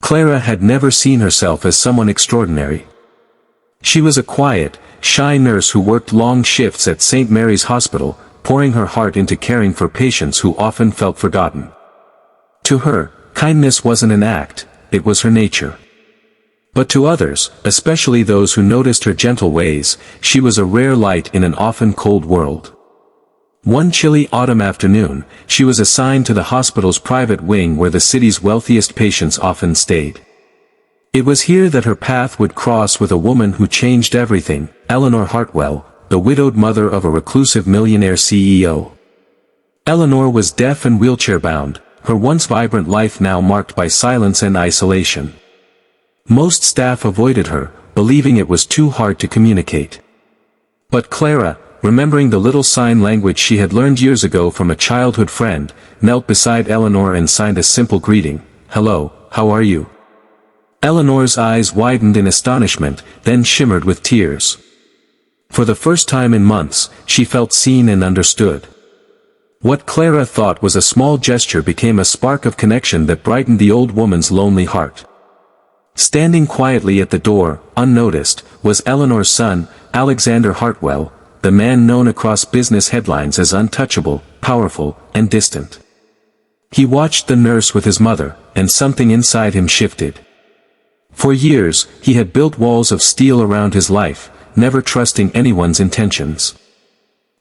Clara had never seen herself as someone extraordinary. She was a quiet, shy nurse who worked long shifts at St. Mary's Hospital, pouring her heart into caring for patients who often felt forgotten. To her, kindness wasn't an act, it was her nature. But to others, especially those who noticed her gentle ways, she was a rare light in an often cold world. One chilly autumn afternoon, she was assigned to the hospital's private wing where the city's wealthiest patients often stayed. It was here that her path would cross with a woman who changed everything, Eleanor Hartwell, the widowed mother of a reclusive millionaire CEO. Eleanor was deaf and wheelchair-bound, her once vibrant life now marked by silence and isolation. Most staff avoided her, believing it was too hard to communicate. But Clara, remembering the little sign language she had learned years ago from a childhood friend, knelt beside Eleanor and signed a simple greeting, "Hello, how are you?" Eleanor's eyes widened in astonishment, then shimmered with tears. For the first time in months, she felt seen and understood. What Clara thought was a small gesture became a spark of connection that brightened the old woman's lonely heart. Standing quietly at the door, unnoticed, was Eleanor's son, Alexander Hartwell, the man known across business headlines as untouchable, powerful, and distant. He watched the nurse with his mother, and something inside him shifted. For years, he had built walls of steel around his life, never trusting anyone's intentions.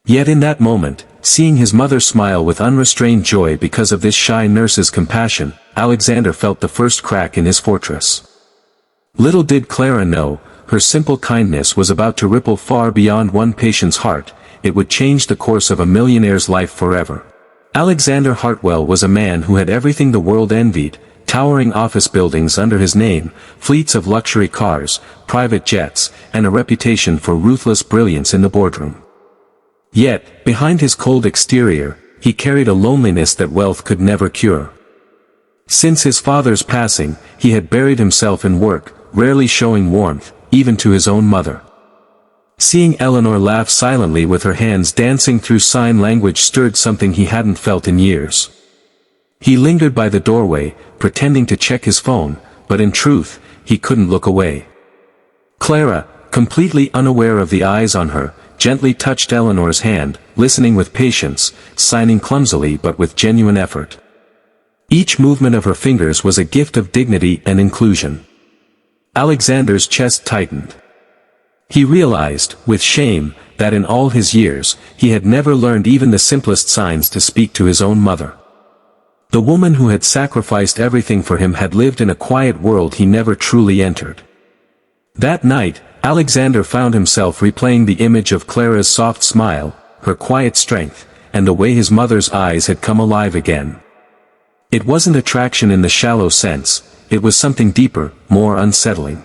Yet in that moment, seeing his mother smile with unrestrained joy because of this shy nurse's compassion, Alexander felt the first crack in his fortress. Little did Clara know, her simple kindness was about to ripple far beyond one patient's heart, it would change the course of a millionaire's life forever. Alexander Hartwell was a man who had everything the world envied, towering office buildings under his name, fleets of luxury cars, private jets, and a reputation for ruthless brilliance in the boardroom. Yet, behind his cold exterior, he carried a loneliness that wealth could never cure. Since his father's passing, he had buried himself in work, rarely showing warmth, even to his own mother. Seeing Eleanor laugh silently with her hands dancing through sign language stirred something he hadn't felt in years. He lingered by the doorway, pretending to check his phone, but in truth, he couldn't look away. Clara, completely unaware of the eyes on her, gently touched Eleanor's hand, listening with patience, signing clumsily but with genuine effort. Each movement of her fingers was a gift of dignity and inclusion. Alexander's chest tightened. He realized, with shame, that in all his years, he had never learned even the simplest signs to speak to his own mother. The woman who had sacrificed everything for him had lived in a quiet world he never truly entered. That night, Alexander found himself replaying the image of Clara's soft smile, her quiet strength, and the way his mother's eyes had come alive again. It wasn't attraction in the shallow sense, it was something deeper, more unsettling.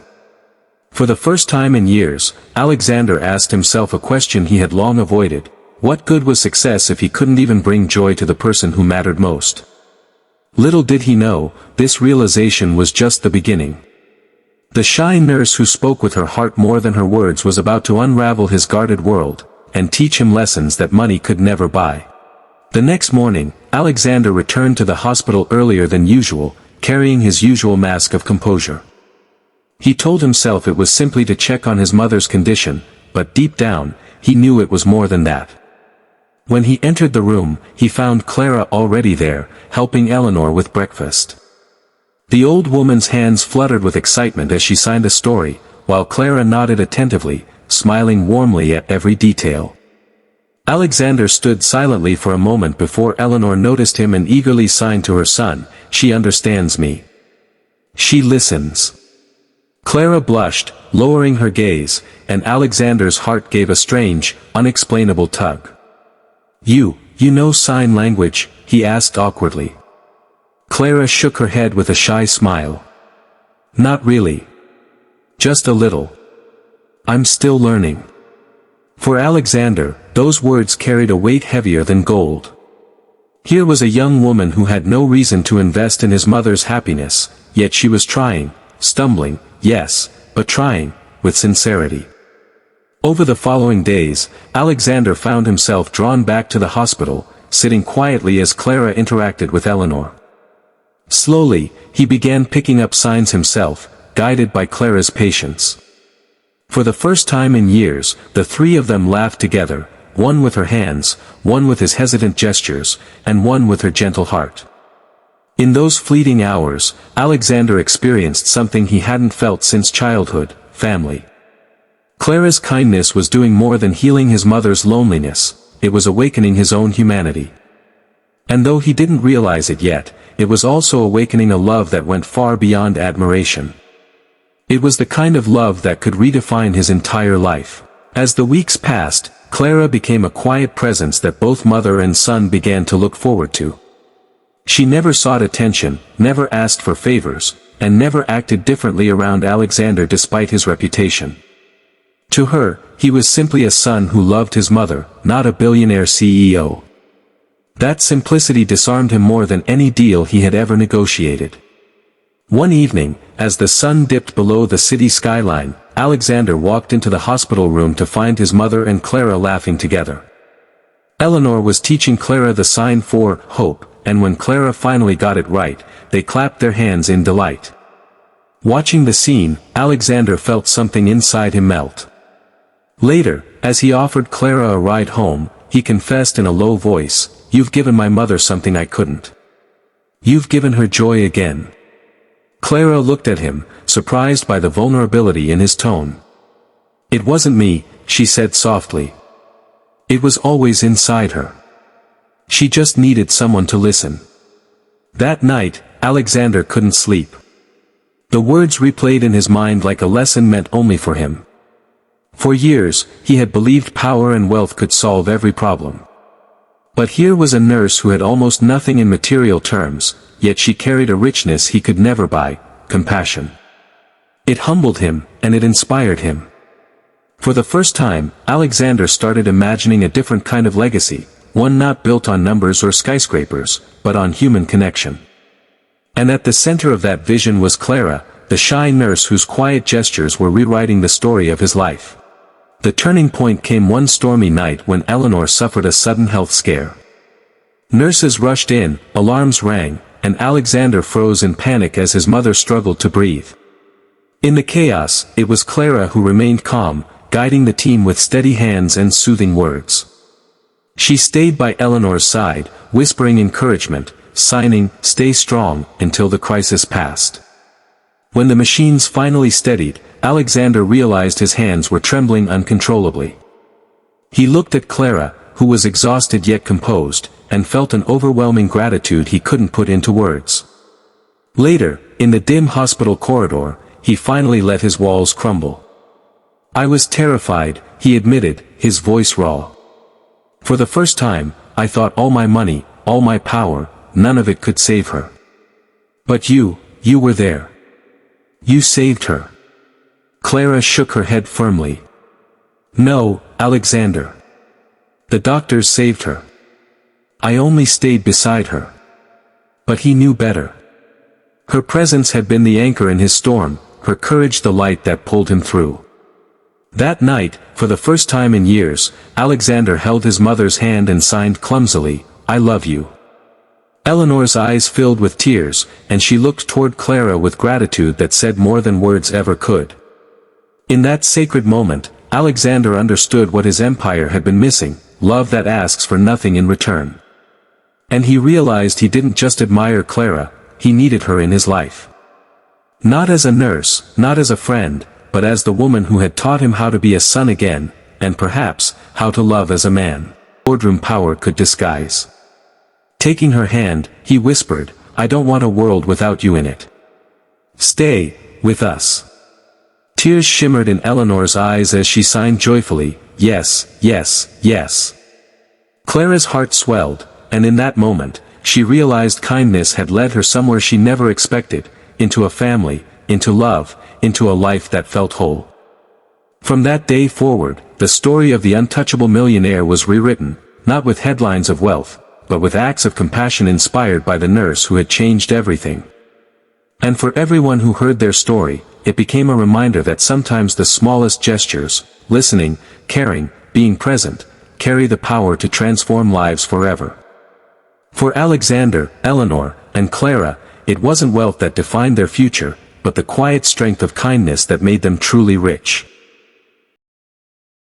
For the first time in years, Alexander asked himself a question he had long avoided: what good was success if he couldn't even bring joy to the person who mattered most? Little did he know, this realization was just the beginning. The shy nurse who spoke with her heart more than her words was about to unravel his guarded world, and teach him lessons that money could never buy. The next morning, Alexander returned to the hospital earlier than usual, carrying his usual mask of composure. He told himself it was simply to check on his mother's condition, but deep down, he knew it was more than that. When he entered the room, he found Clara already there, helping Eleanor with breakfast. The old woman's hands fluttered with excitement as she signed a story, while Clara nodded attentively, smiling warmly at every detail. Alexander stood silently for a moment before Eleanor noticed him and eagerly signed to her son, "She understands me. She listens." Clara blushed, lowering her gaze, and Alexander's heart gave a strange, unexplainable tug. You know sign language?" he asked awkwardly. Clara shook her head with a shy smile. "Not really. Just a little. I'm still learning." For Alexander, those words carried a weight heavier than gold. Here was a young woman who had no reason to invest in his mother's happiness, yet she was trying, stumbling, yes, but trying, with sincerity. Over the following days, Alexander found himself drawn back to the hospital, sitting quietly as Clara interacted with Eleanor. Slowly, he began picking up signs himself, guided by Clara's patience. For the first time in years, the three of them laughed together, one with her hands, one with his hesitant gestures, and one with her gentle heart. In those fleeting hours, Alexander experienced something he hadn't felt since childhood: family. Clara's kindness was doing more than healing his mother's loneliness, it was awakening his own humanity. And though he didn't realize it yet, it was also awakening a love that went far beyond admiration. It was the kind of love that could redefine his entire life. As the weeks passed, Clara became a quiet presence that both mother and son began to look forward to. She never sought attention, never asked for favors, and never acted differently around Alexander despite his reputation. To her, he was simply a son who loved his mother, not a billionaire CEO. That simplicity disarmed him more than any deal he had ever negotiated. One evening, as the sun dipped below the city skyline, Alexander walked into the hospital room to find his mother and Clara laughing together. Eleanor was teaching Clara the sign for hope, and when Clara finally got it right, they clapped their hands in delight. Watching the scene, Alexander felt something inside him melt. Later, as he offered Clara a ride home, he confessed in a low voice, "You've given my mother something I couldn't. You've given her joy again." Clara looked at him, surprised by the vulnerability in his tone. "It wasn't me," she said softly. "It was always inside her. She just needed someone to listen." That night, Alexander couldn't sleep. The words replayed in his mind like a lesson meant only for him. For years, he had believed power and wealth could solve every problem. But here was a nurse who had almost nothing in material terms, yet she carried a richness he could never buy: compassion. It humbled him, and it inspired him. For the first time, Alexander started imagining a different kind of legacy, one not built on numbers or skyscrapers, but on human connection. And at the center of that vision was Clara, the shy nurse whose quiet gestures were rewriting the story of his life. The turning point came one stormy night when Eleanor suffered a sudden health scare. Nurses rushed in, alarms rang, and Alexander froze in panic as his mother struggled to breathe. In the chaos, it was Clara who remained calm, guiding the team with steady hands and soothing words. She stayed by Eleanor's side, whispering encouragement, signing, "Stay strong," until the crisis passed. When the machines finally steadied, Alexander realized his hands were trembling uncontrollably. He looked at Clara, who was exhausted yet composed, and felt an overwhelming gratitude he couldn't put into words. Later, in the dim hospital corridor, he finally let his walls crumble. "I was terrified," he admitted, his voice raw. "For the first time, I thought all my money, all my power, none of it could save her. But you were there. You saved her." Clara shook her head firmly. "No, Alexander. The doctors saved her. I only stayed beside her." But he knew better. Her presence had been the anchor in his storm, her courage the light that pulled him through. That night, for the first time in years, Alexander held his mother's hand and signed clumsily, "I love you." Eleanor's eyes filled with tears, and she looked toward Clara with gratitude that said more than words ever could. In that sacred moment, Alexander understood what his empire had been missing: love that asks for nothing in return. And he realized he didn't just admire Clara, he needed her in his life. Not as a nurse, not as a friend, but as the woman who had taught him how to be a son again, and perhaps, how to love as a man. Boardroom power could disguise. Taking her hand, he whispered, "I don't want a world without you in it. Stay with us." Tears shimmered in Eleanor's eyes as she signed joyfully, "Yes, yes, yes." Clara's heart swelled, and in that moment, she realized kindness had led her somewhere she never expected, into a family, into love, into a life that felt whole. From that day forward, the story of the untouchable millionaire was rewritten, not with headlines of wealth, but with acts of compassion inspired by the nurse who had changed everything. And for everyone who heard their story, it became a reminder that sometimes the smallest gestures, listening, caring, being present, carry the power to transform lives forever. For Alexander, Eleanor, and Clara, It wasn't wealth that defined their future, but the quiet strength of kindness that made them truly rich.